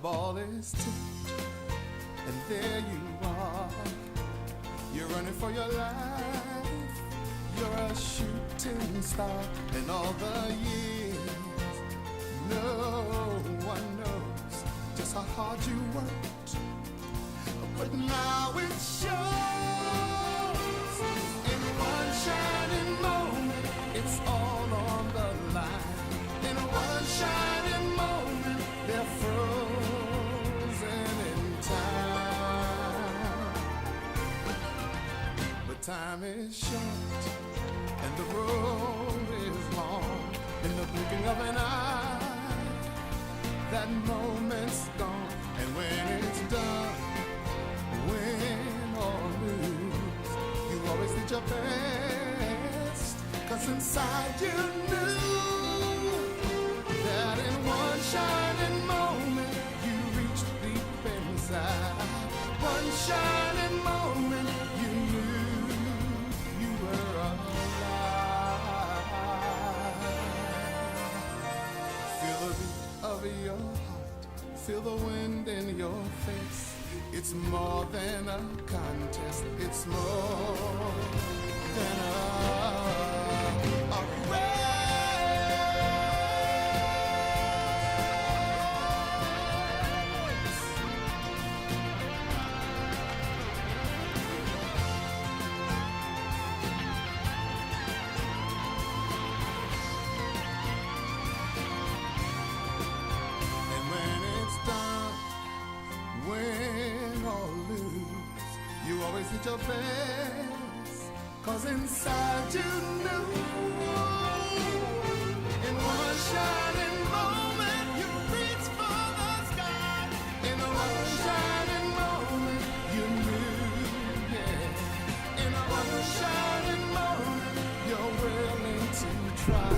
ball is tipped, and there you are. You're running for your life. You're a shooting star. In all the years, no one knows just how hard you worked. But now it shows. In one shining moment, it's all on the line. In one shining moment, they're frozen in time. But time is short, and the road is long. In the blinking of an eye, that moment's gone. And when it's done, win or lose, you always did your best. 'Cause inside you knew that in one shining moment you reached deep inside. One shining moment you knew you were alive. Feel the beat of your heart, feel the wind in your face. It's more than a contest, it's more than a race. And when it's done, win or lose, you always did your best. 'Cause inside you knew, in one shining moment you reached for the sky. In one shining moment you knew, yeah. In one shining moment you're willing to try.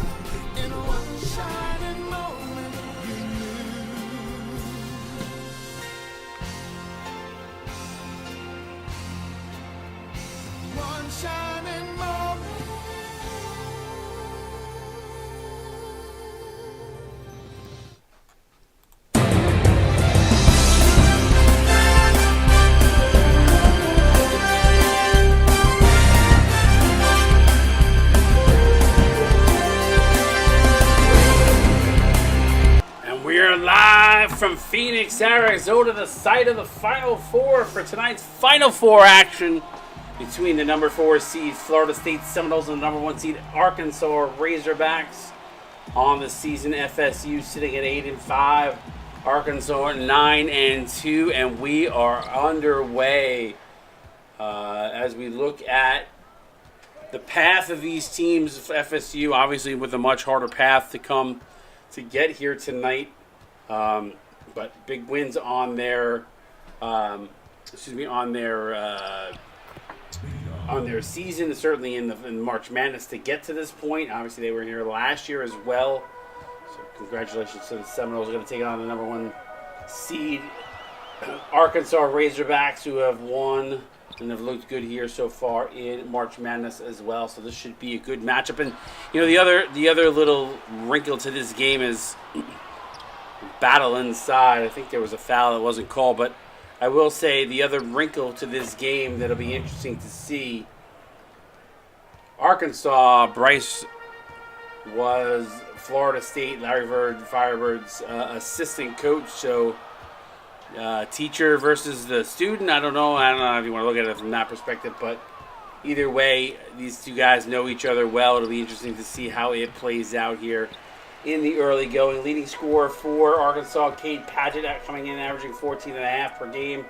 In one shining moment you knew. One shining moment. And we're live from Phoenix, Arizona, the site of the Final Four for tonight's Final Four action between the number 4 seed Florida State Seminoles and the number 1 seed Arkansas Razorbacks. On the season, FSU sitting at 8-5, Arkansas 9-2, and we are underway as we look at the path of these teams. FSU obviously with a much harder path to come to get here tonight, but big wins on their on their season, certainly in March Madness to get to this point. Obviously, they were here last year as well. So congratulations to the Seminoles. Are going to take on the number 1 seed Arkansas Razorbacks, who have won and have looked good here so far in March Madness as well. So this should be a good matchup. And you know, the other little wrinkle to this game is battle inside. I think there was a foul that wasn't called, but I will say the other wrinkle to this game that'll be interesting to see, Arkansas, Bryce was Florida State, Larry Bird, Firebird's assistant coach. So teacher versus the student. I don't know if you want to look at it from that perspective, but either way, these two guys know each other well. It'll be interesting to see how it plays out here in the early going. Leading scorer for Arkansas, Cade Padgett, coming in averaging 14.5 per game.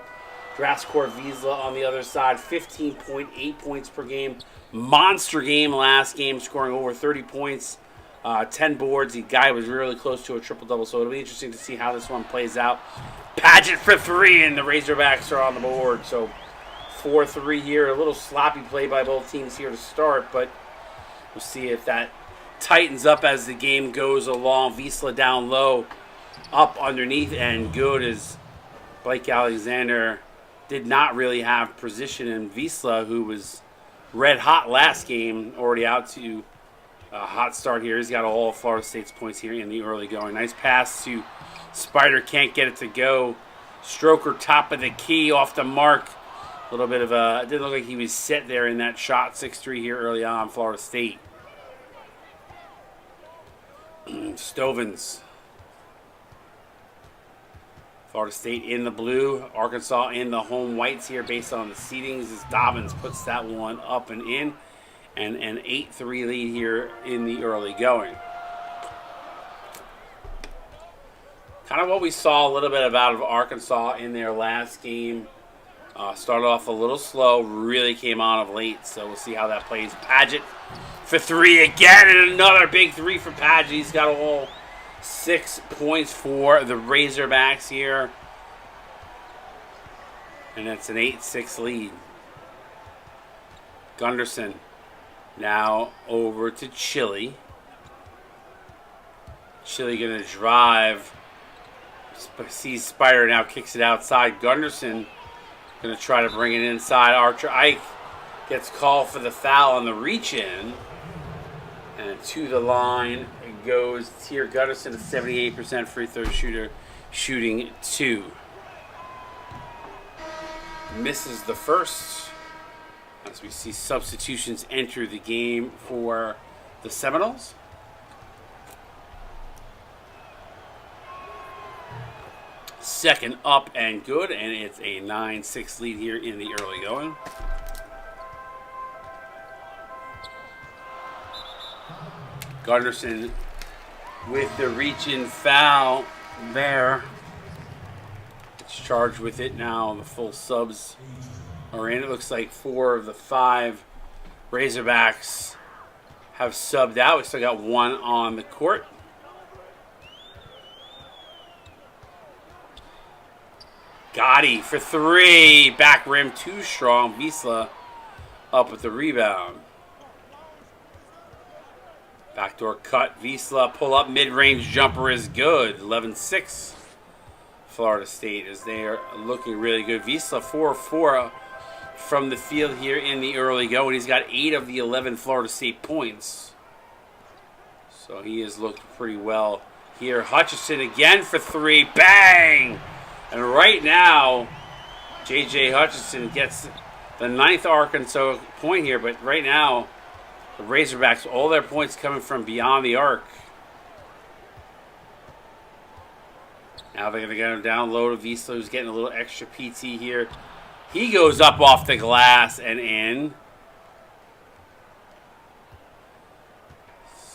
Draskor Wiesla on the other side, 15.8 points per game. Monster game last game, scoring over 30 points, 10 boards. The guy was really close to a triple-double, so it'll be interesting to see how this one plays out. Padgett for 3, and the Razorbacks are on the board. So 4-3 here. A little sloppy play by both teams here to start, but we'll see if that tightens up as the game goes along. Wiesla down low, up underneath, and good as Blake Alexander did not really have position. And Wiesla, who was red hot last game, already out to a hot start here. He's got all of Florida State's points here in the early going. Nice pass to Spider can't get it to go. Stroker top of the key, off the mark. A little bit of a, it didn't look like he was set there in that shot. 6-3 here early on, Florida State. Stovins. Florida State in the blue, Arkansas in the home whites here based on the seedings as Dobbins puts that one up and in. And an 8-3 lead here in the early going. Kind of what we saw a little bit of out of Arkansas in their last game. Started off a little slow, really came on of late, so we'll see how that plays. Padgett for 3 again, and another big 3 for Padgett. He's got all 6 points for the Razorbacks here. And it's an 8-6 lead. Gunderson now over to Chile. Chile going to drive. Sees Spider now, kicks it outside. Gunderson going to try to bring it inside. Archer Ike gets called for the foul on the reach-in. And to the line goes Tier Gunderson, a 78% free throw shooter, shooting 2. Misses the first. As we see substitutions enter the game for the Seminoles. Second up and good, and it's a 9-6 lead here in the early going. Gunderson with the reach-in foul there. It's charged with it now. The full subs are in. It looks like 4 of the 5 Razorbacks have subbed out. We still got 1 on the court. Gotti for 3. Back rim too strong. Wiesla up with the rebound. Backdoor cut. Wiesla pull up mid-range jumper is good. 11-6. Florida State as they are looking really good. Wiesla 4-4 from the field here in the early go. And he's got 8 of the 11 Florida State points. So he has looked pretty well here. Hutchison again for 3. Bang! And right now, J.J. Hutchison gets the 9th Arkansas point here. But right now, the Razorbacks, all their points coming from beyond the arc. Now they're going to go down low to Wiesla, who's getting a little extra PT here. He goes up off the glass and in.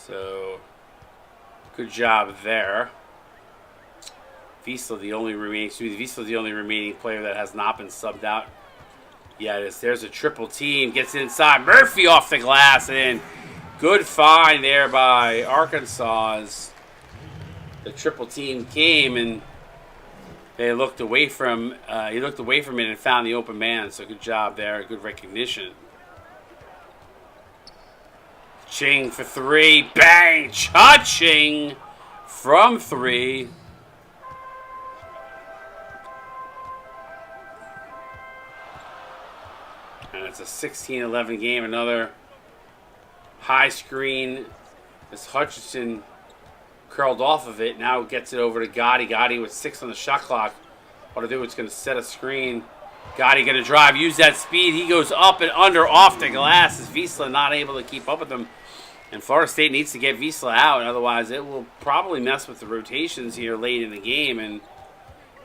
So, good job there. Wiesla, the only remaining player that has not been subbed out. Yeah, there's a triple team. Gets inside. Murphy off the glass and in. Good find there by Arkansas as the triple team came and they looked away from. He looked away from it and found the open man. So good job there. Good recognition. Ching for 3. Bang! Cha-ching from 3. And it's a 16-11 game. Another high screen. As Hutchison curled off of it. Now gets it over to Gotti. Gotti with 6 on the shot clock. What to do? It's going to set a screen. Gotti going to drive. Use that speed. He goes up and under off the glass. As Wiesla not able to keep up with him. And Florida State needs to get Wiesla out. Otherwise, it will probably mess with the rotations here late in the game. And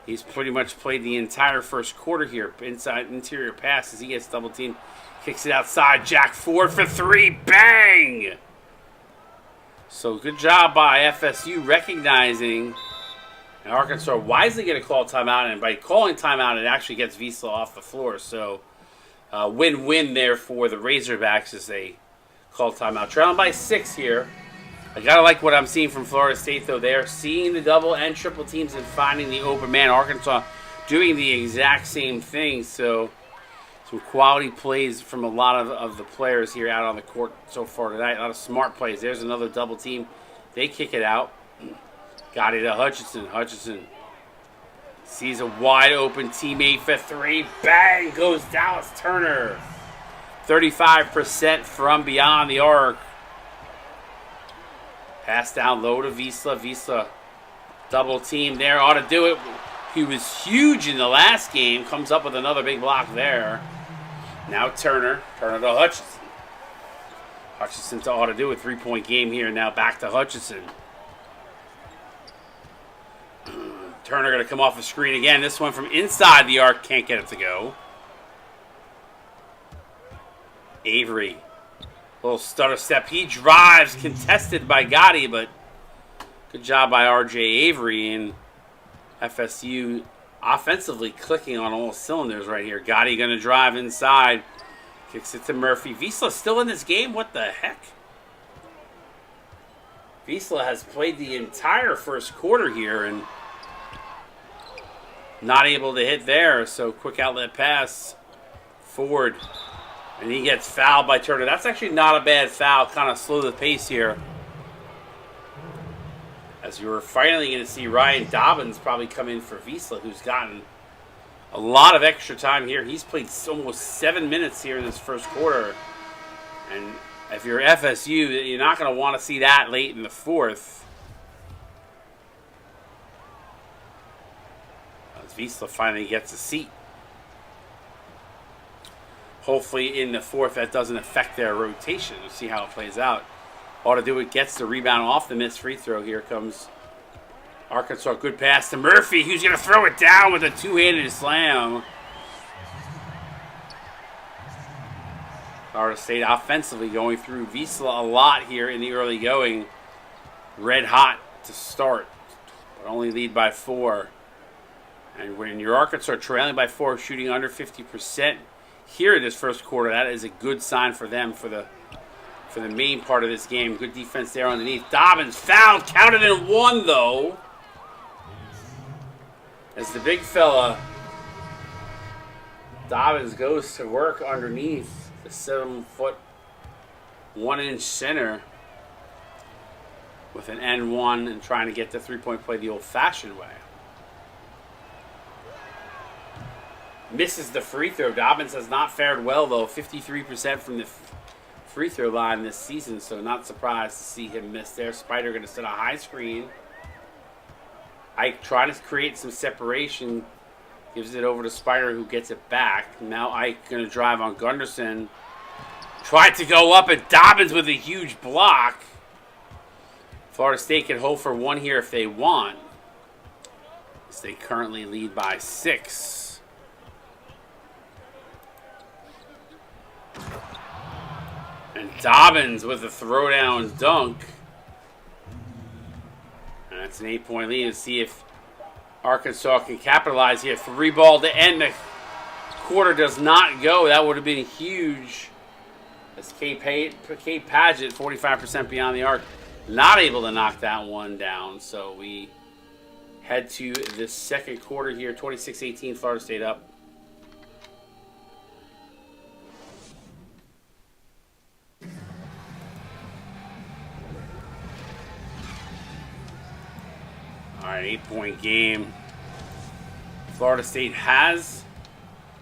he's pretty much played the entire first quarter here. Inside interior pass as he gets double teamed. Kicks it outside. Jack Ford for 3. Bang! So good job by FSU recognizing. And Arkansas wisely going to call timeout. And by calling timeout, it actually gets Wiesla off the floor. So win-win there for the Razorbacks as they call timeout. Trailing by 6 here. I got to like what I'm seeing from Florida State, though. They're seeing the double and triple teams and finding the open man. Arkansas doing the exact same thing. So some quality plays from a lot of the players here out on the court so far tonight. A lot of smart plays. There's another double team. They kick it out. Got it to Hutchison. Hutchison sees a wide open teammate for 3. Bang! Goes Dallas Turner. 35% from beyond the arc. Pass down low to Wiesla. Wiesla Double team there. Ought to do it. He was huge in the last game. Comes up with another big block there. Now Turner. Turner to Hutchinson. Hutchinson to ought to do a 3-point game here. Now back to Hutchinson. Turner going to come off the screen again. This one from inside the arc. Can't get it to go. Avery. Little stutter step. He drives. Contested by Gotti, but good job by R.J. Avery. And FSU offensively clicking on all cylinders right here. Gotti going to drive inside. Kicks it to Murphy. Wiesla still in this game? What the heck? Wiesla has played the entire first quarter here and not able to hit there. So quick outlet pass. Ford. And he gets fouled by Turner. That's actually not a bad foul. Kind of slow the pace here. As you were finally going to see Ryan Dobbins probably come in for Wiesla, who's gotten a lot of extra time here. He's played almost 7 minutes here in this first quarter. And if you're FSU, you're not going to want to see that late in the fourth. As Wiesla finally gets a seat. Hopefully in the fourth that doesn't affect their rotation. We'll see how it plays out. Ought to do it. Gets the rebound off the missed free throw. Here comes Arkansas. Good pass to Murphy. Who's going to throw it down with a two-handed slam. Florida State offensively going through Wiesla a lot here in the early going. Red hot to start, but only lead by 4. And when your Arkansas trailing by 4, shooting under 50% here in this first quarter, that is a good sign for them for the main part of this game. Good defense there underneath. Dobbins fouled, counted in 1 though. As the big fella, Dobbins goes to work underneath the 7-foot, 1-inch center with an N1 and trying to get the three-point play the old-fashioned way. Misses the free throw. Dobbins has not fared well though. 53% from the free throw line this season, so not surprised to see him miss there. Spider going to set a high screen. Ike trying to create some separation. Gives it over to Spider, who gets it back. Now Ike going to drive on Gunderson. Tried to go up, and Dobbins with a huge block. Florida State can hold for 1 here if they want, as they currently lead by 6. And Dobbins with a throwdown dunk. And that's an 8-point lead. And see if Arkansas can capitalize here. 3-ball to end. The quarter does not go. That would have been huge. As Kate Padgett, 45% beyond the arc, not able to knock that one down. So we head to the second quarter here. 26-18, Florida State up. All right, 8-point game. Florida State has,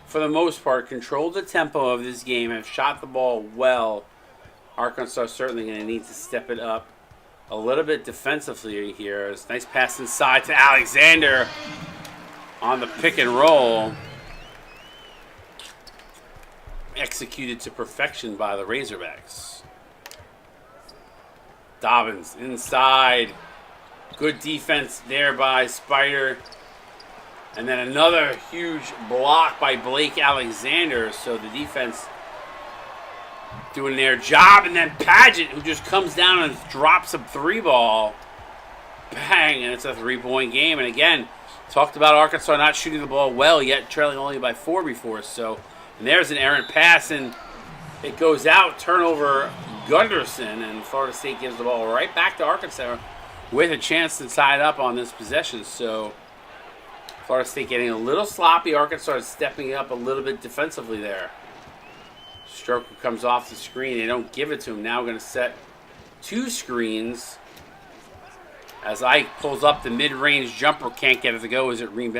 for the most part, controlled the tempo of this game, have shot the ball well. Arkansas certainly going to need to step it up a little bit defensively here. It's a nice pass inside to Alexander on the pick and roll. Executed to perfection by the Razorbacks. Dobbins inside. Good defense there by Spider. And then another huge block by Blake Alexander. So the defense doing their job. And then Padgett, who just comes down and drops a 3-ball. Bang, and it's a 3-point game. And again, talked about Arkansas not shooting the ball well, yet trailing only by 4 before. So, and there's an errant pass, and it goes out. Turnover, Gunderson, and Florida State gives the ball right back to Arkansas with a chance to tie it up on this possession. So Florida State getting a little sloppy. Arkansas is stepping up a little bit defensively there. Stroker comes off the screen. They don't give it to him. Now we're going to set 2 screens. As Ike pulls up the mid-range jumper, can't get it to go as it rimmed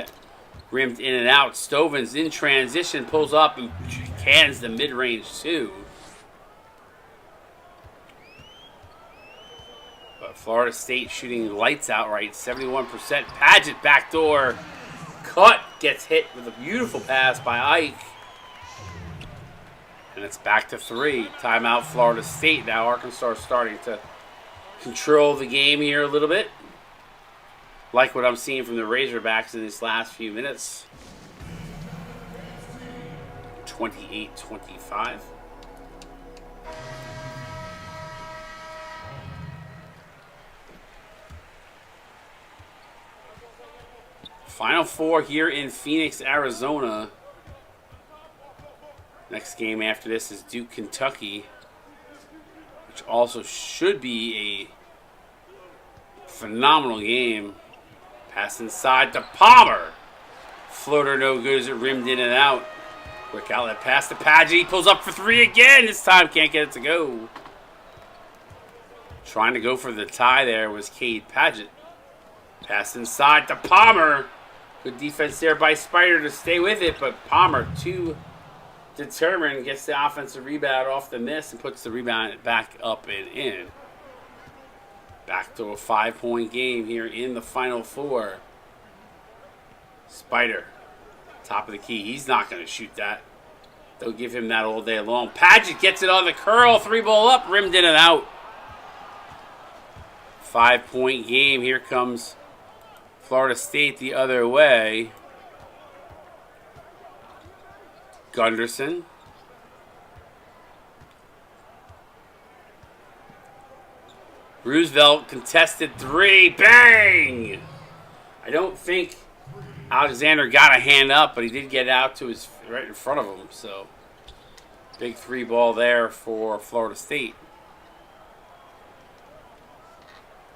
in and out. Stovins in transition, pulls up and cans the mid-range too. But Florida State shooting lights out right, 71%. Paget backdoor cut, gets hit with a beautiful pass by Ike. And it's back to 3. Timeout Florida State. Now Arkansas is starting to control the game here a little bit. Like what I'm seeing from the Razorbacks in these last few minutes. 28-25. Final 4 here in Phoenix, Arizona. Next game after this is Duke, Kentucky, which also should be a phenomenal game. Pass inside to Palmer. Floater no good as it rimmed in and out. Quick outlet pass to Paget. He pulls up for 3 again. This time can't get it to go. Trying to go for the tie there was Cade Paget. Pass inside to Palmer. Good defense there by Spider to stay with it, but Palmer too determined, gets the offensive rebound off the miss and puts the rebound back up and in. Back to a 5-point game here in the Final 4. Spider, top of the key. He's not going to shoot that. They'll give him that all day long. Paget gets it on the curl. 3-ball up, rimmed in and out. 5-point game. Here comes Florida State the other way. Gunderson. Roosevelt contested 3. Bang! I don't think Alexander got a hand up, but he did get out to his right in front of him. So big 3-ball there for Florida State.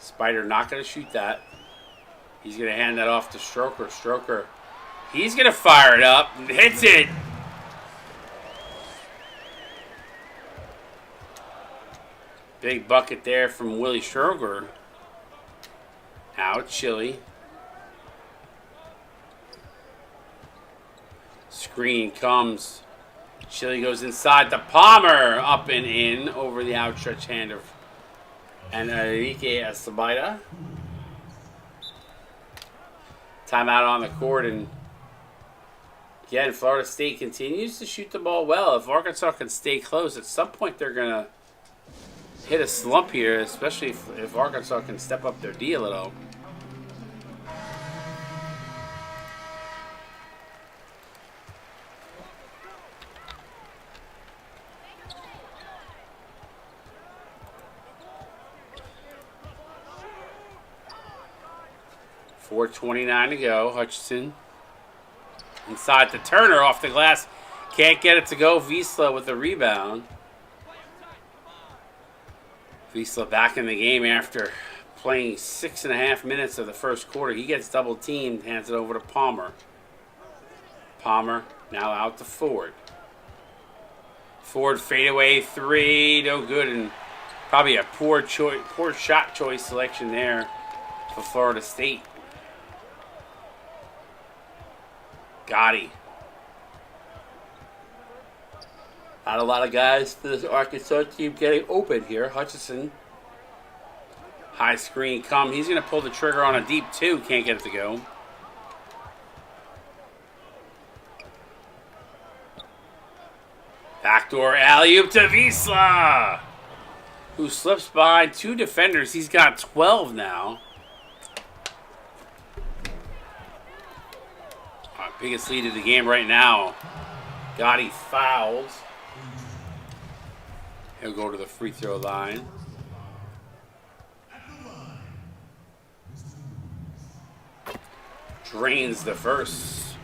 Spider not going to shoot that. He's going to hand that off to Stroker. Stroker, he's going to fire it up and hits it. Big bucket there from Willie Stroger. Now Chili. Screen comes. Chili goes inside to Palmer. Up and in over the outstretched hand of Enrique Escobar. Timeout on the court, and again, Florida State continues to shoot the ball well. If Arkansas can stay close, at some point they're going to hit a slump here, especially if Arkansas can step up their D a little. .429 to go. Hutchinson inside to Turner off the glass. Can't get it to go. Wiesla with the rebound. Wiesla back in the game after playing 6.5 minutes of the first quarter. He gets double teamed, hands it over to Palmer. Palmer now out to Ford. Ford fadeaway 3, no good, and probably a poor shot choice selection there for Florida State. Gotti. Not a lot of guys for this Arkansas team getting open here. Hutchinson. High screen come. He's going to pull the trigger on a deep 2. Can't get it to go. Backdoor alley-oop to Wiesla, who slips behind 2 defenders. He's got 12 now. Biggest lead of the game right now. Gotti fouls. He'll go to the free throw line. Drains the first.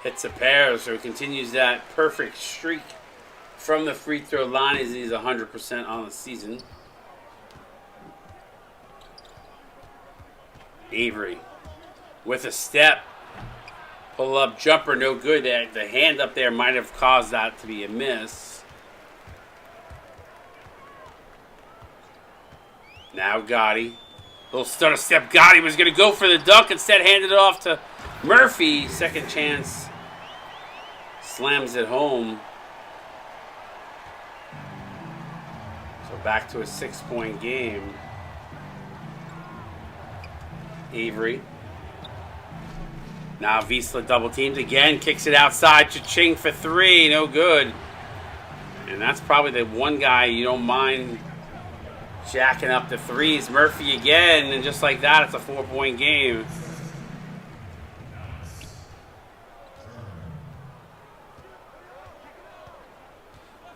Hits a pair, so he continues that perfect streak from the free throw line as he's 100% on the season. Avery with a step. Pull up jumper, no good. The hand up there might have caused that to be a miss. Now Gotti. Little stutter step. Gotti was going to go for the dunk. Instead handed it off to Murphy. Second chance. Slams it home. back to a 6-point game. Avery. Now Wiesla double teamed again, kicks it outside. Cha-ching for 3, no good. And that's probably the one guy you don't mind jacking up the threes. Murphy again, and just like that, it's a 4-point game.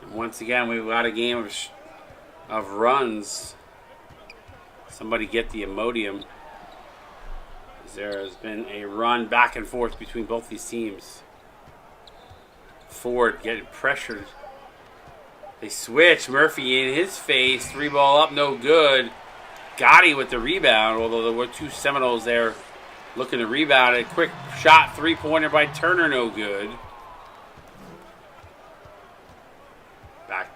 And once again, we've got a game of runs. Somebody get the Imodium. There has been a run back and forth between both these teams. Ford getting pressured. They switch. Murphy in his face. 3-ball up, no good. Gotti with the rebound, although there were 2 Seminoles there looking to rebound it. Quick shot, 3-pointer by Turner, no good. Back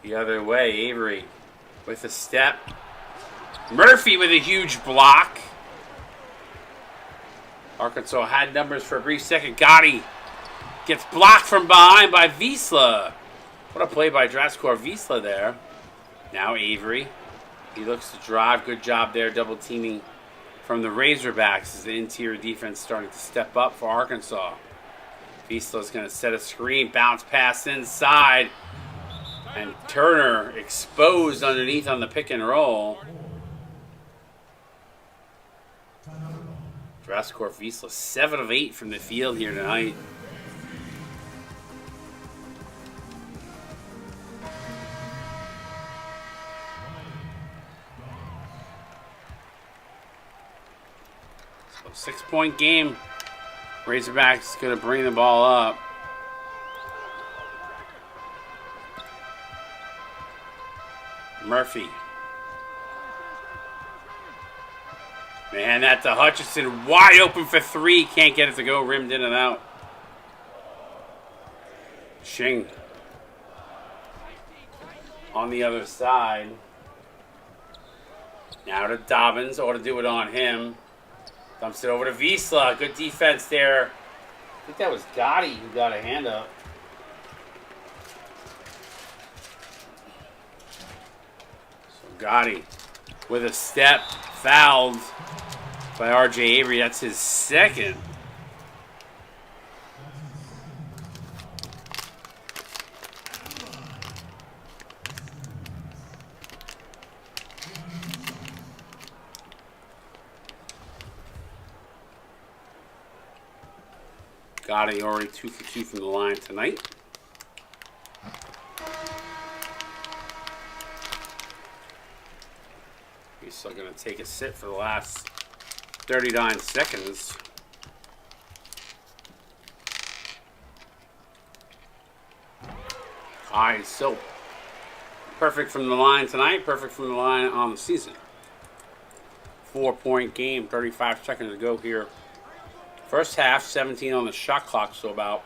the other way. Avery with a step. Murphy with a huge block. Arkansas had numbers for a brief second. Gotti gets blocked from behind by Wiesla. What a play by Draskor Wiesla there. Now Avery. He looks to drive. Good job there, double teaming from the Razorbacks as the interior defense starting to step up for Arkansas. Wiesla's going to set a screen. Bounce pass inside. And Turner exposed underneath on the pick and roll. Draskor Wiesla, 7 of 8 from the field here tonight. So 6-point game. Razorbacks going to bring the ball up. Murphy. Man, that's a Hutchinson wide open for 3. Can't get it to go. Rimmed in and out. Shing. On the other side. Now to Dobbins. Ought to do it on him. Dumps it over to Wiesla. Good defense there. I think that was Gotti who got a hand up. So Gotti with a step. Fouled by R.J. Avery. That's his second. Gotti already 2 for 2 from the line tonight. He's still going to take a sit for the last 39 seconds. He's still perfect from the line tonight, perfect from the line on the season. 4-point game, 35 seconds to go here. First half, 17 on the shot clock, so about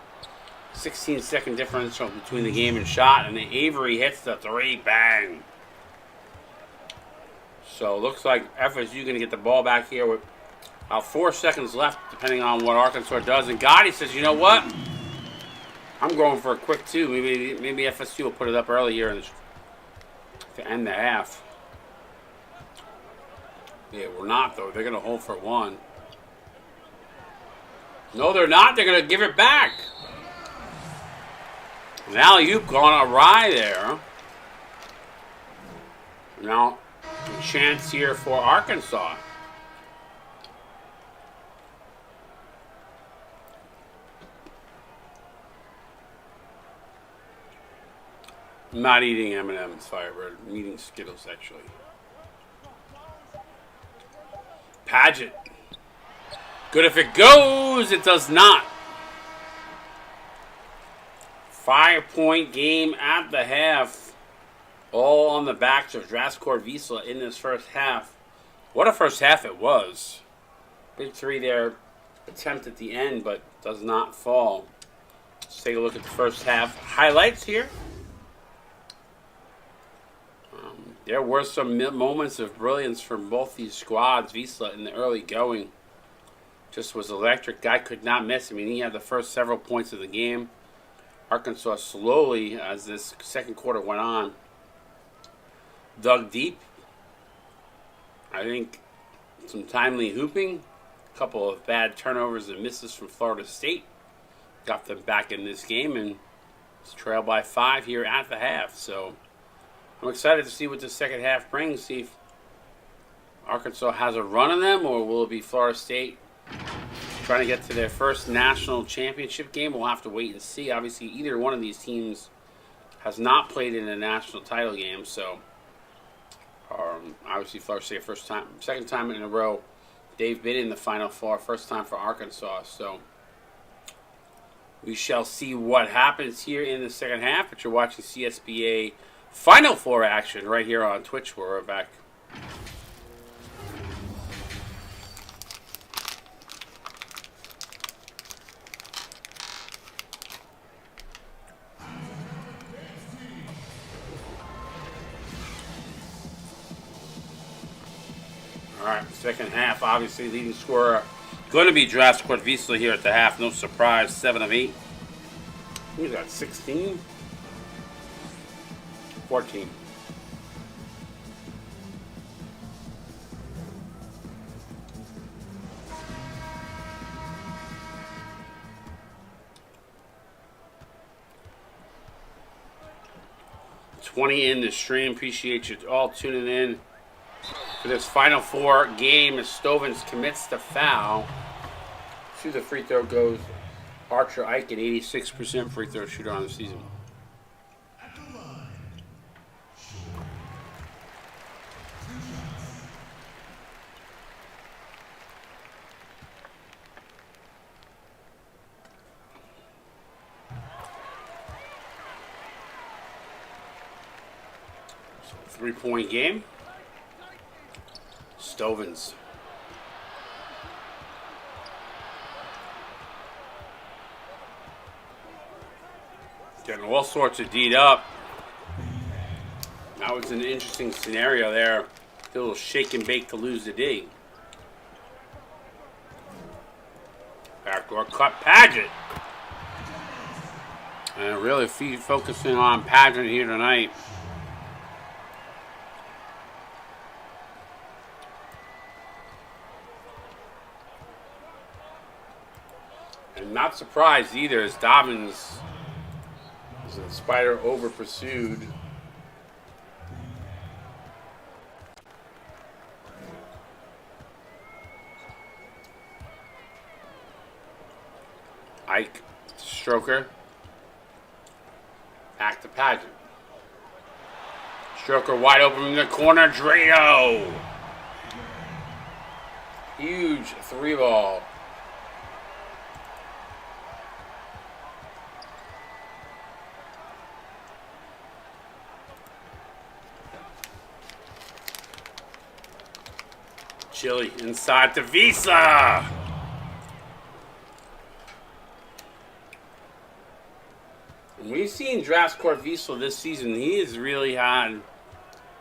16-second differential between the game and shot, and then Avery hits the 3, bang. So looks like FSU going to get the ball back here with about 4 seconds left, depending on what Arkansas does. And Gotti says, you know what? I'm going for a quick 2. Maybe FSU will put it up early here to end the half. Yeah, we're not, though. They're going to hold for 1. No, they're not. They're going to give it back. An alley-oop gone awry there. Now, a chance here for Arkansas. I'm not eating M&M's, Firebird. I'm eating Skittles, actually. Paget. Good if it goes. It does not. 5-point game at the half. All on the backs of Draskor Wiesla in this first half. What a first half it was. Big 3 there. Attempt at the end, but does not fall. Let's take a look at the first half highlights here. There were some moments of brilliance from both these squads. Wiesla in the early going just was electric. Guy could not miss. I mean, he had the first several points of the game. Arkansas slowly, as this second quarter went on, dug deep. I think some timely hooping, a couple of bad turnovers and misses from Florida State got them back in this game, and it's trailed by 5 here at the half. So I'm excited to see what the second half brings. See if Arkansas has a run on them, or will it be Florida State trying to get to their first national championship game? We'll have to wait and see. Obviously, either one of these teams has not played in a national title game, so obviously Florida State second time in a row. They've been in the Final Four, first time for Arkansas, so we shall see what happens here in the second half. But you're watching CSBA Final Four action right here on Twitch, where we're back. All right, second half, obviously leading scorer going to be Draft Vizsla here at the half. No surprise, 7 of 8. He's got 16, 14. $20 in the stream. Appreciate you all tuning in for this Final Four game as Stovins commits the foul. To the free throw goes Archer Ike at 86% free throw shooter on the season. So 3-point game. Stovins. Getting all sorts of D'd up. That was an interesting scenario there. A little shake and bake to lose the D. Backdoor cut Paget. And really focusing on Paget here tonight. And not surprised either, as Dobbins is a Spider over pursued. Ike Stroker. Back to Paget. Stroker wide open in the corner. Drano. Huge 3-ball. Chili inside to Vizsla. And we've seen Draftcourt Vizsla this season. He has really had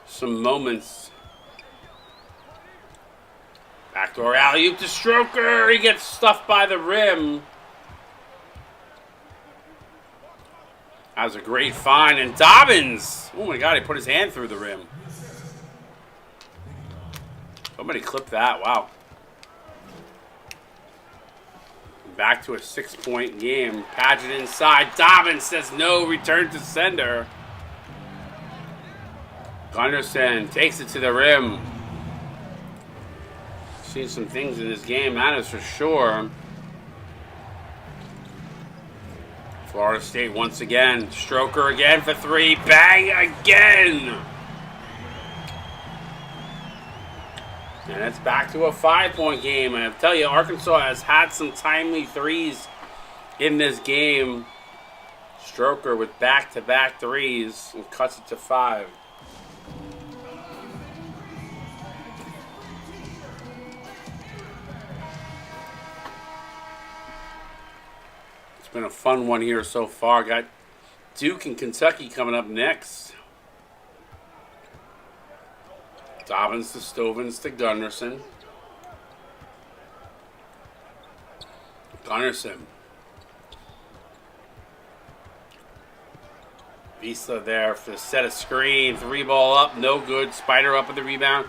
some moments. Backdoor alley-oop to Stroker. He gets stuffed by the rim. That was a great find. And Dobbins. Oh my God, he put his hand through the rim. Somebody clip that. Wow. Back to a 6-point game. Paget inside. Dobbins says no. Return to sender. Gunderson takes it to the rim. Seen some things in this game, that is for sure. Florida State once again. Stroker again for 3. Bang again. And it's back to a 5-point game. And I tell you, Arkansas has had some timely threes in this game. Stroker with back-to-back threes and cuts it to 5. It's been a fun one here so far. Got Duke and Kentucky coming up next. Dobbins to Stovins to Gunderson. Gunderson. Vizsla there for the set of screen. 3-ball up, no good. Spider up with the rebound.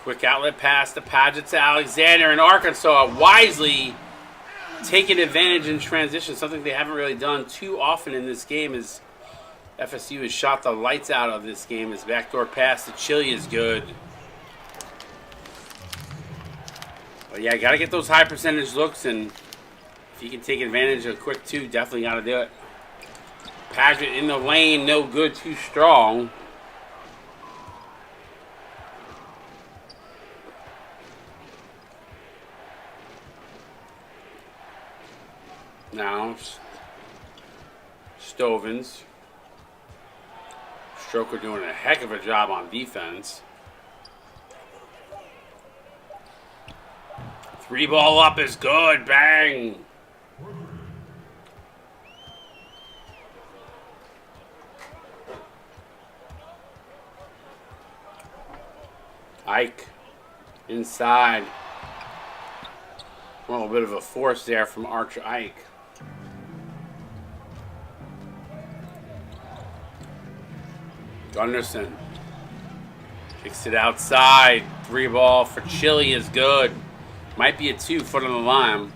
Quick outlet pass to Padgett to Alexander, and Arkansas wisely taking advantage in transition. Something they haven't really done too often in this game is FSU has shot the lights out of this game. His backdoor pass to Chile is good. But yeah, got to get those high percentage looks, and if you can take advantage of a quick two, definitely got to do it. Padgett in the lane, no good, too strong. Now, Stovins. Stroker doing a heck of a job on defense. 3-ball up is good. Bang. Ike inside. A little bit of a force there from Archer Ike. Gunderson kicks it outside. 3-ball for Chile is good. Might be a 2-foot on the line.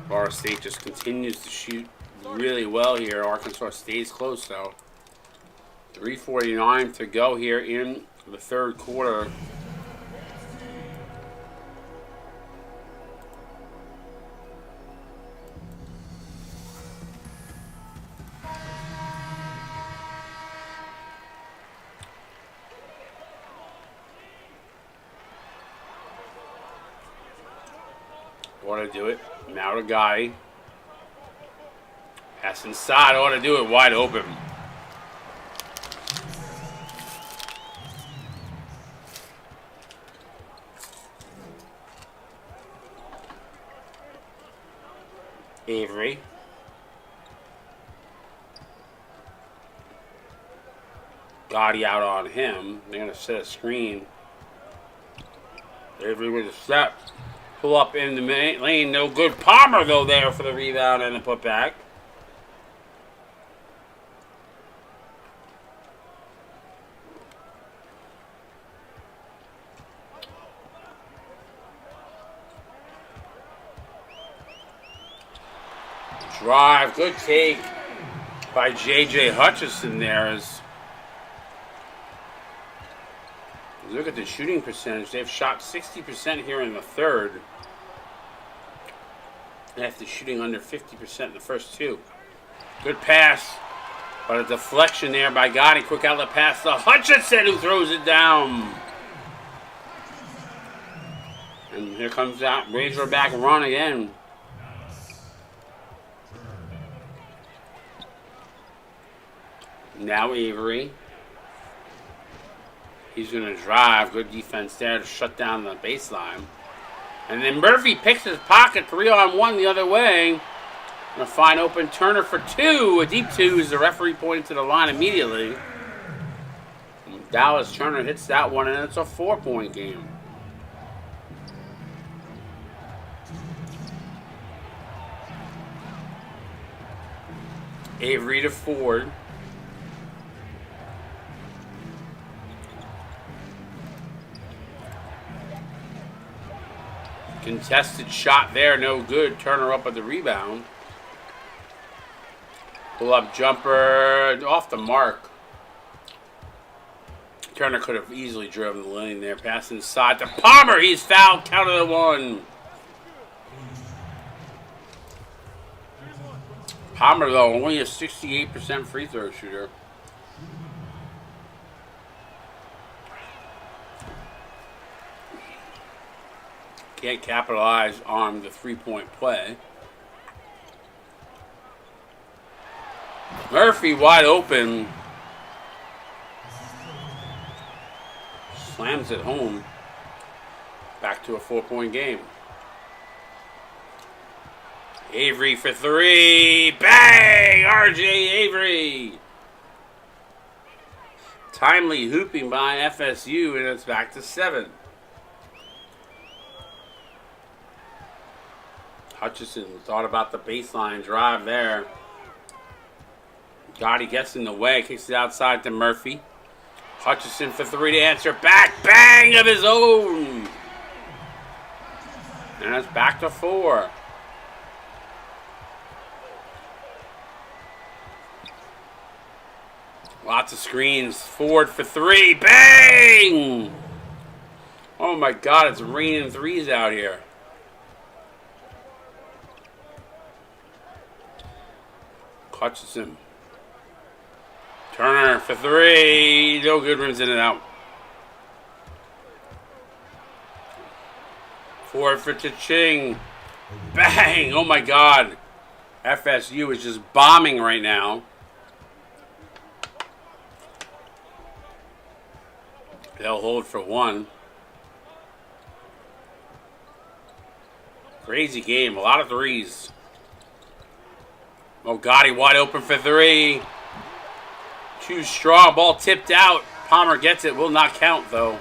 Florida State just continues to shoot really well here. Arkansas stays close though. 3:49 to go here in the third quarter. Ought to do it. Now to guy. Pass inside. Ought to do it wide open. Avery. Gotti out on him. They're going to set a screen. Avery with a step. Pull up in the lane. No good. Palmer, though, there for the rebound and the putback. Drive. Good take by J.J. Hutchison there. As look at the shooting percentage. They've shot 60% here in the third. After shooting under 50% in the first two. Good pass. But a deflection there by Gotti. Quick outlet pass to Hutchison, who throws it down. And here comes that Razorback run again. Now Avery. He's going to drive. Good defense there to shut down the baseline. And then Murphy picks his pocket. 3-on-1 the other way. Gonna find open Turner for 2. A deep 2 as the referee pointed to the line immediately. And Dallas Turner hits that one, and it's a 4-point game. Avery to Ford. Contested shot there, no good. Turner up with the rebound. Pull up jumper off the mark. Turner could have easily driven the lane there. Pass inside to Palmer. He's fouled. Count of the 1. Palmer, though, only a 68% free throw shooter. Can't capitalize on the 3-point play. Murphy wide open. Slams it home. Back to a 4-point game. Avery for 3. Bang! RJ Avery. Timely hooping by FSU, and it's back to 7. Hutchinson thought about the baseline drive there. Gotti gets in the way, kicks it outside to Murphy. Hutchinson for three to answer back. Bang of his own. And it's back to 4. Lots of screens. Ford for 3. Bang! Oh my God, it's raining threes out here. Hutchinson. Turner for 3. No good, rims in and out. Ford for Cha-ching. Bang! Oh my God. FSU is just bombing right now. They'll hold for 1. Crazy game. A lot of threes. Oh, Gotti wide open for 3. Too strong. Ball tipped out. Palmer gets it. Will not count, though.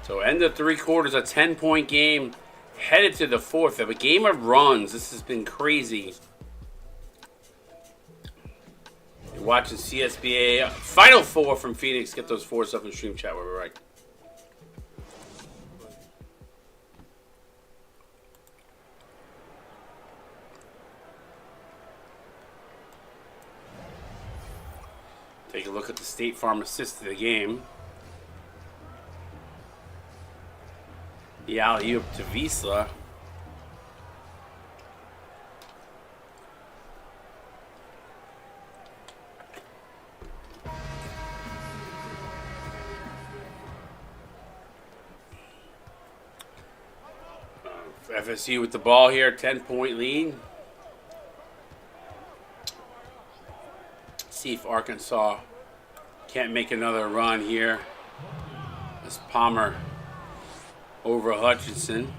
So, end of 3 quarters. A 10-point game. Headed to the 4th. Of a game of runs. This has been crazy. You're watching CSBA Final 4 from Phoenix. Get those 4s up in stream chat. We're right. Take a look at the State Farm assist of the game. The alley-oop to Wiesla. FSU with the ball here, 10-point lead. See if Arkansas can't make another run here. As Palmer over Hutchinson.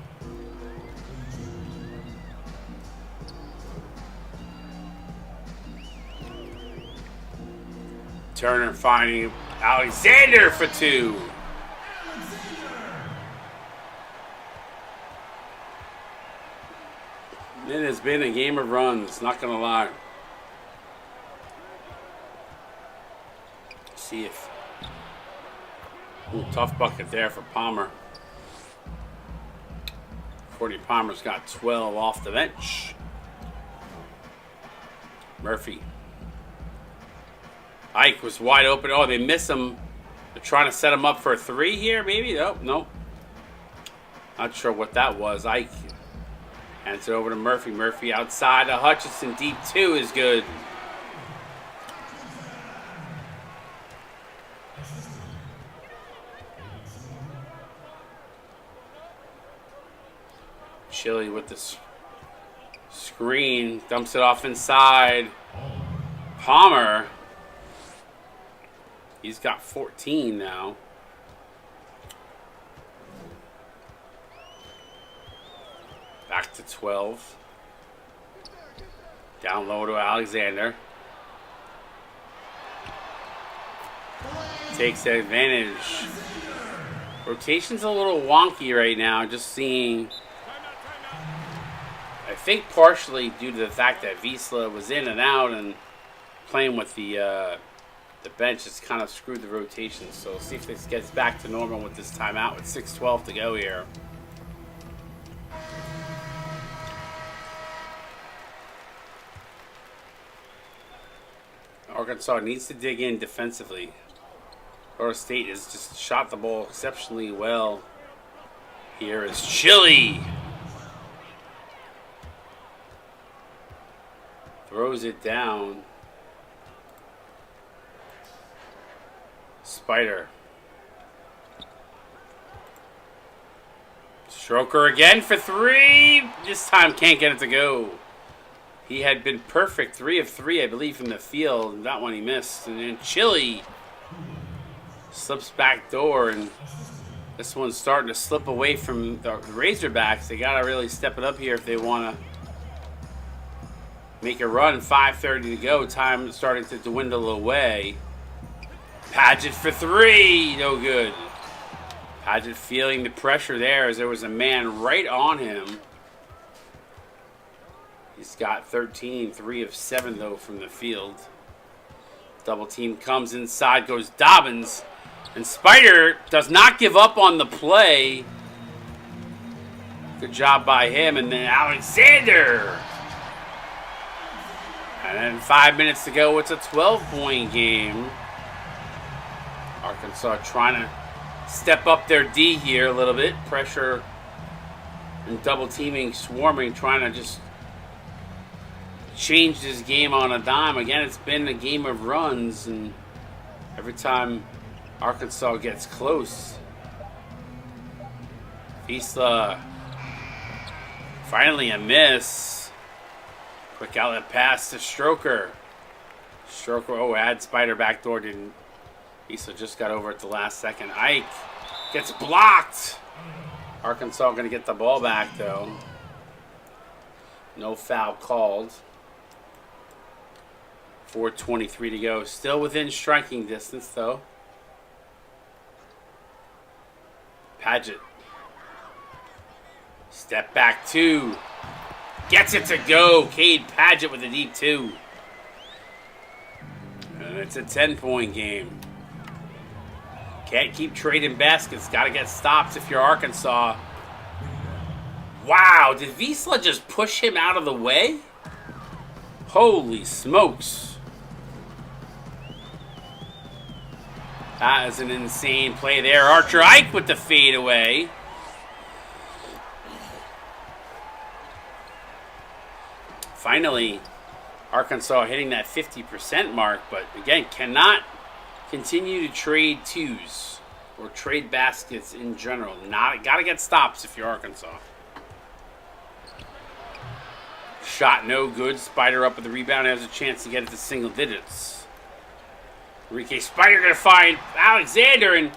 Turner finding Alexander for 2. It has been a game of runs, not gonna lie. See if tough bucket there for Palmer. Courtney Palmer's got 12 off the bench. Murphy. Ike was wide open. Oh, they miss him. They're trying to set him up for a 3 here, maybe? Nope, nope. Not sure what that was. Ike hands it over to Murphy. Murphy outside to Hutchinson. Deep 2 is good. Chili with the screen. Dumps it off inside. Palmer. He's got 14 now. Back to 12. Down low to Alexander. Takes advantage. Rotation's a little wonky right now. Just seeing. I think partially due to the fact that Wiesla was in and out and playing with the bench, it's kind of screwed the rotation. So we'll see if this gets back to normal with this timeout with 6:12 to go here. Arkansas needs to dig in defensively. Florida State has just shot the ball exceptionally well. Here is Chili. Throws it down. Spider. Stroker again for 3. This time can't get it to go. He had been perfect. 3 of 3, I believe, from the field. That one he missed. And then Chili slips back door. And this one's starting to slip away from the Razorbacks. They got to really step it up here if they want to make a run. 5:30 to go. Time starting to dwindle away. Paget for 3. No good. Paget feeling the pressure there as there was a man right on him. He's got 13, 3 of 7 though from the field. Double team comes inside, goes Dobbins. And Spider does not give up on the play. Good job by him. And then Alexander. And then 5 minutes to go. It's a 12-point game. Arkansas trying to step up their D here a little bit. Pressure and double teaming, swarming, trying to just change this game on a dime. Again, it's been a game of runs, and every time Arkansas gets close, Vizsla finally a miss. Quick outlet pass to Stroker. Stroker, had Spider backdoor, didn't. Vizsla just got over at the last second. Ike gets blocked. Arkansas going to get the ball back, though. No foul called. 4:23 to go. Still within striking distance, though. Paget. Step back 2. Gets it to go. Cade Paget with a deep 2. And it's a 10-point game. Can't keep trading baskets. Got to get stops if you're Arkansas. Wow, did Vizsla just push him out of the way? Holy smokes. That is an insane play there. Archer Ike with the fadeaway. Finally, Arkansas hitting that 50% mark, but again, cannot continue to trade twos or trade baskets in general. Got to get stops if you're Arkansas. Shot no good. Spider up with the rebound. Has a chance to get it to single digits. Enrique Spider going to find Alexander, and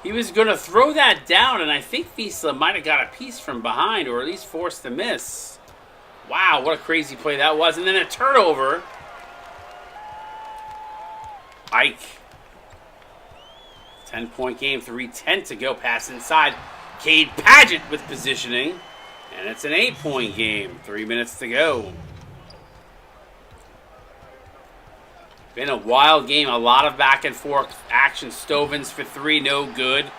he was going to throw that down, and I think Vizsla might have got a piece from behind, or at least forced a miss. Wow, what a crazy play that was. And then a turnover. Ike. 10-point game, 3:10 to go. Pass inside. Cade Paget with positioning. And it's an 8-point game. 3 minutes to go. Been a wild game. A lot of back and forth action. Stovins for 3, no good.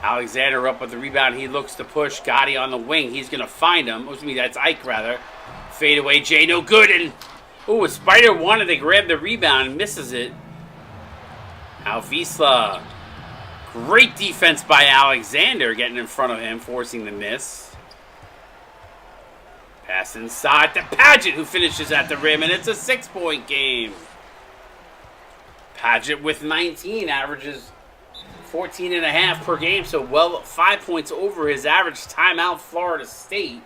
Alexander up with the rebound. He looks to push. Gotti on the wing. He's going to find him. Excuse me, that's Ike, rather. Fade away. Jay, no good. And, Spider wanted to grab the rebound. Misses it. Now Vizsla. Great defense by Alexander. Getting in front of him. Forcing the miss. Pass inside to Paget, who finishes at the rim. And it's a 6-point game. Paget with 19. Averages 14.5 per game, so 5 points over his average. Timeout Florida State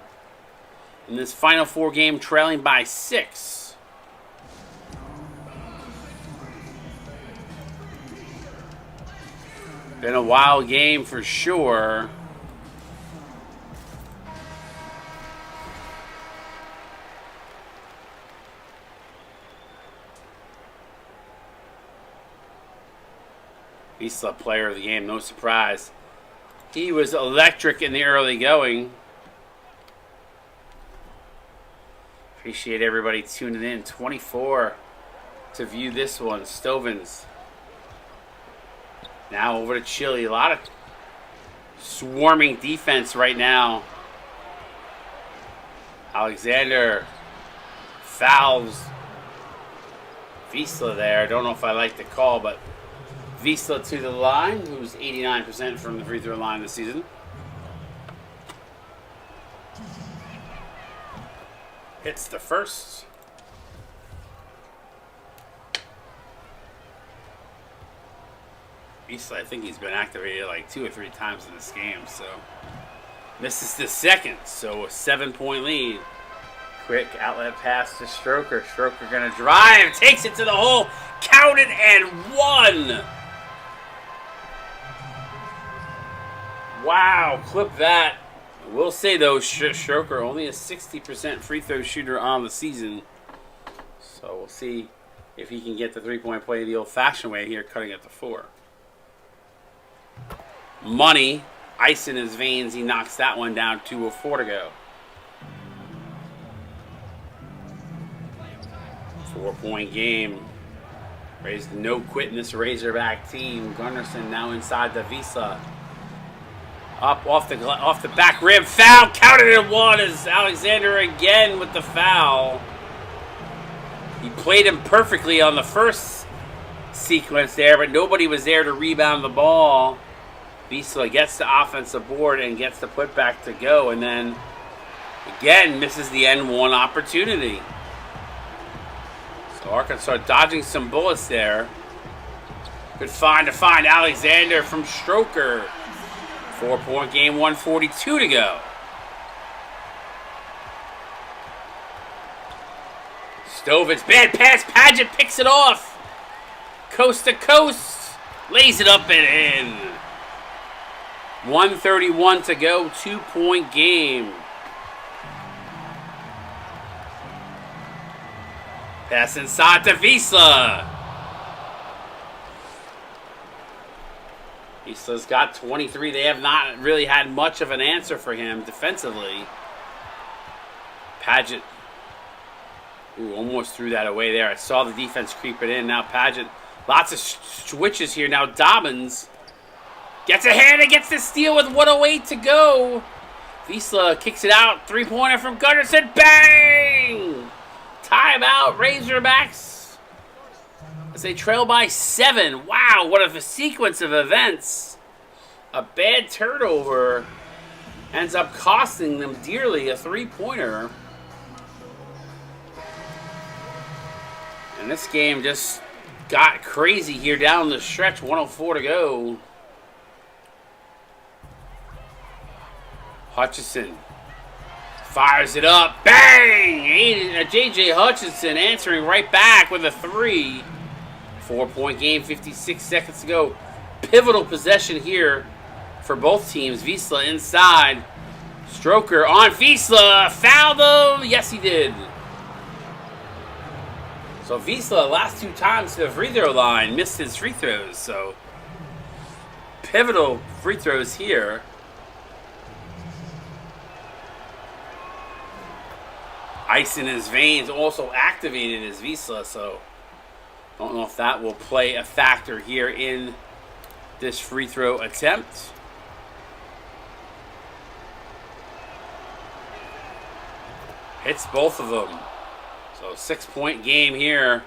in this Final Four game, trailing by 6. Been a wild game for sure. Vizsla player of the game, no surprise. He was electric in the early going. Appreciate everybody tuning in. 24 to view this one. Stovins. Now over to Chile. A lot of swarming defense right now. Alexander fouls Vizsla there. I don't know if I like the call, but Vizsla to the line, who's 89% from the free throw line this season. Hits the first. Vizsla, I think he's been activated like 2 or 3 times in this game, so misses the second, so a 7-point lead. Quick outlet pass to Stroker. Stroker gonna drive, takes it to the hole, counted and one. Wow, clip that. I will say though, Stroker only a 60% free throw shooter on the season, so we'll see if he can get the 3-point play the old-fashioned way here, cutting at the 4. Money, ice in his veins. He knocks that one down. 2:04 to go. 4-point game. Raised no quit in this Razorback team. Gunnarsson now inside the Visa. Up off the back rim. Foul counted at 1 as Alexander again with the foul. He played him perfectly on the first sequence there, but nobody was there to rebound the ball. Visa gets the offensive board and gets the putback to go, and then again misses the N1 opportunity. So Arkansas dodging some bullets there. Good find to find Alexander from Stroker. 4-point game, 1:42 to go. Stovitz, bad pass. Paget picks it off. Coast to coast. Lays it up and in. 1:31 to go. 2-point game. Pass inside to Visa. Visa's got 23. They have not really had much of an answer for him defensively. Paget. Ooh, almost threw that away there. I saw the defense creeping in. Now Paget. Lots of switches here. Now Dobbins gets a hand and gets the steal with 1:08 to go. Visa kicks it out. 3-pointer from Gunnarsson. Bang! Timeout, Razorbacks. As they trail by 7. Wow, what a sequence of events. A bad turnover ends up costing them dearly, a 3-pointer. And this game just got crazy here down the stretch. 1:04 to go. Hutchison fires it up. Bang! J.J. Hutchinson answering right back with a 3. 4-point game, 56 seconds to go. Pivotal possession here for both teams. Vizsla inside. Stroker on Vizsla. Fouled him. Yes, he did. So Vizsla, last 2 times to the free throw line, missed his free throws. So pivotal free throws here. Ice in his veins also activated his Vizsla, so don't know if that will play a factor here in this free throw attempt. Hits both of them. So 6-point game here.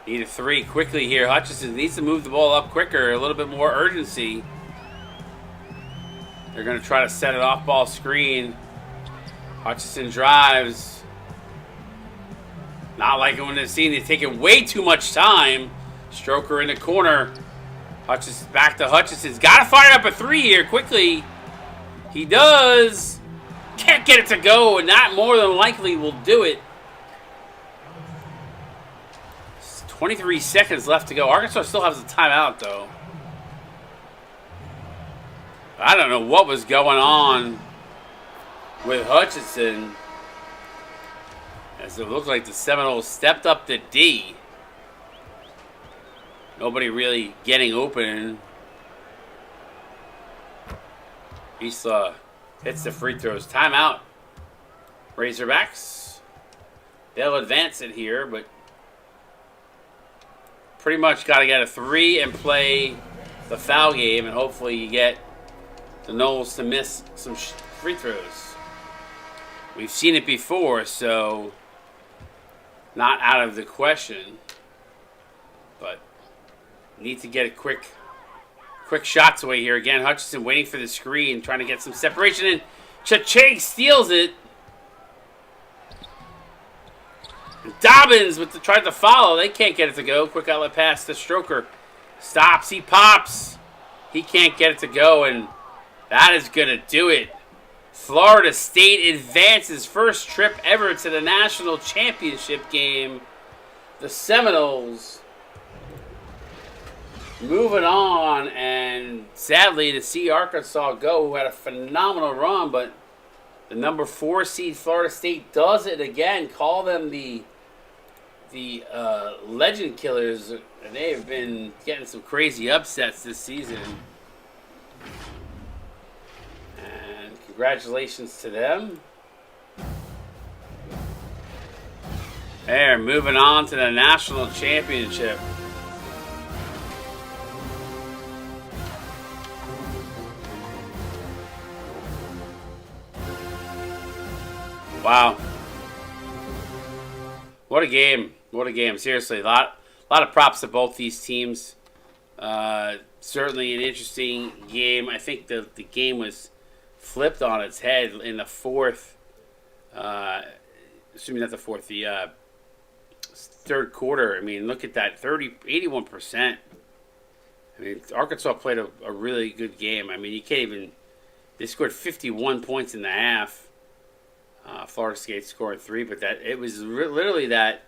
Need a 3 quickly here. Hutchison needs to move the ball up quicker, a little bit more urgency. They're going to try to set an off-ball screen. Hutchison drives. Not like it when they're seeing it taking way too much time. Stroker in the corner. Hutchison back to Hutchison's. Got to fire up a 3 here quickly. He does. Can't get it to go, and that more than likely will do it. 23 seconds left to go. Arkansas still has a timeout, though. I don't know what was going on with Hutchinson, as it looked like the Seminoles stepped up to D. Nobody really getting open. Vizsla hits the free throws. Timeout. Razorbacks. They'll advance it here, but pretty much got to get a 3 and play the foul game, and hopefully you get the Noles to miss some free throws. We've seen it before, so not out of the question. But need to get a quick shots away here. Again, Hutchinson waiting for the screen, trying to get some separation, and Cha-Ching steals it. And Dobbins tried to follow. They can't get it to go. Quick outlet pass to Stroker. Stops. He pops. He can't get it to go, and that is going to do it. Florida State advances first trip ever to the national championship game. The Seminoles moving on, and sadly to see Arkansas go, who had a phenomenal run, but the number 4 seed Florida State does it again. Call them the Legend Killers, and they have been getting some crazy upsets this season. Congratulations to them. There, moving on to the national championship. Wow. What a game. What a game. Seriously, a lot of props to both these teams. Certainly an interesting game. I think the game was flipped on its head in the fourth. Assuming not the fourth, the third quarter. I mean, look at that, 81%. I mean, Arkansas played a really good game. I mean, you can't even. They scored 51 points in the half. Florida State scored 3, but it was literally that.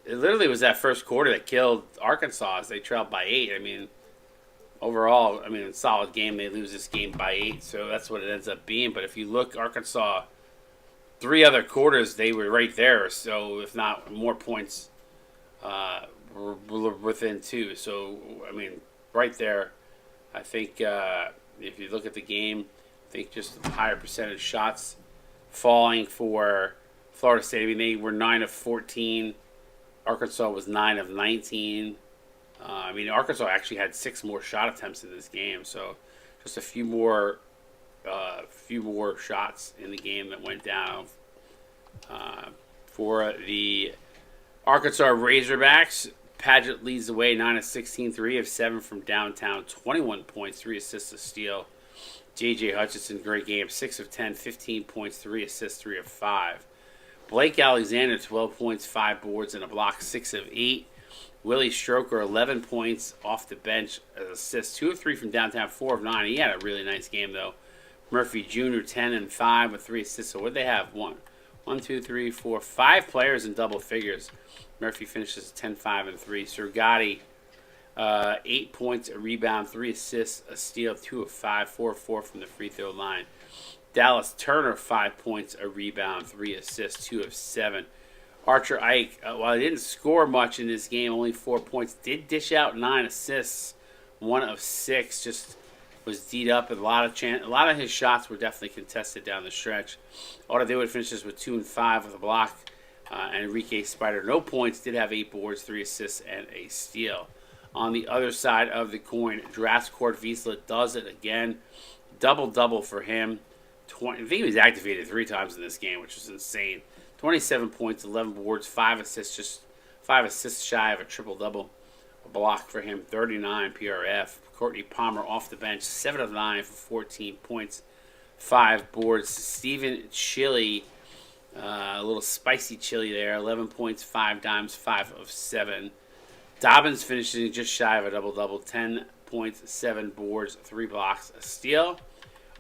It literally was that first quarter that killed Arkansas as they trailed by 8. I mean, overall, I mean, solid game. They lose this game by 8, so that's what it ends up being. But if you look, Arkansas, 3 other quarters, they were right there. So if not more points, were within 2. So I mean, right there. I think if you look at the game, I think just the higher percentage shots falling for Florida State. I mean, they were 9 of 14. Arkansas was 9 of 19. I mean, Arkansas actually had 6 more shot attempts in this game, so just a few more shots in the game that went down for the Arkansas Razorbacks. Padgett leads the way, 9 of 16, 3 of 7 from downtown, 21 points, 3 assists, a steal. J.J. Hutchinson, great game, 6 of 10, 15 points, 3 assists, 3 of 5. Blake Alexander, 12 points, 5 boards, and a block, 6 of 8. Willie Stroker, 11 points off the bench, assists, 2 of 3 from downtown, 4 of 9. He had a really nice game, though. Murphy Jr., 10 and 5 with 3 assists. So what did they have? 5 players in double figures. Murphy finishes 10, 5, and 3. Sergati, 8 points, a rebound, 3 assists, a steal, 2 of 5, 4 of 4 from the free throw line. Dallas Turner, 5 points, a rebound, 3 assists, 2 of 7. Archer Ike, while he didn't score much in this game, only 4 points, did dish out 9 assists, 1 of 6. Just was D'd up, and a lot of his shots were definitely contested down the stretch. Odadewood finishes with 2 and 5 with a block. And Enrique Spider, no points, did have 8 boards, 3 assists, and a steal. On the other side of the coin, Draskort Wiesla does it again. Double-double for him. I think he was activated 3 times in this game, which is insane. 27 points, 11 boards, 5 assists, just 5 assists shy of a triple-double. A block for him, 39 PRF. Courtney Palmer off the bench, 7 of 9 for 14 points, 5 boards. Stephen Chili, a little spicy chili there, 11 points, 5 dimes, 5 of 7. Dobbins finishing just shy of a double-double, 10 points, 7 boards, 3 blocks, a steal.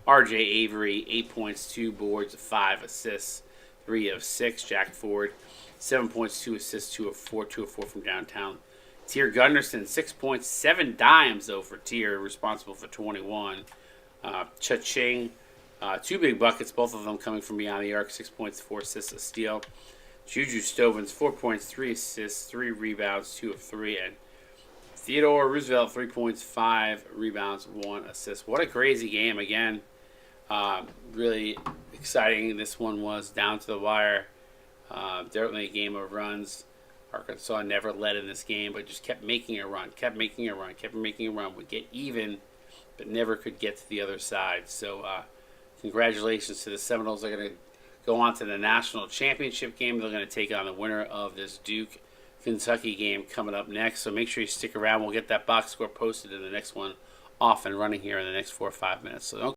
R.J. Avery, 8 points, 2 boards, 5 assists, 3 of 6. Jack Ford, 7 points, 2 assists, 2 of 4 from downtown. Tier Gunderson, 6 points, 7 dimes, though, for Tier, responsible for 21. Cha-Ching, 2 big buckets, both of them coming from beyond the arc, 6 points, 4 assists, a steal. Juju Stovins, 4 points, 3 assists, 3 rebounds, 2 of 3. And Theodore Roosevelt, 3 points, 5 rebounds, 1 assist. What a crazy game again. Really exciting. This one was down to the wire. Definitely a game of runs. Arkansas never led in this game, but just kept making a run, would get even, but never could get to the other side. So congratulations to the Seminoles. They're going to go on to the national championship game. They're going to take on the winner of this Duke-Kentucky game coming up next. So make sure you stick around. We'll get that box score posted in the next one off and running here in the next 4 or 5 minutes. So don't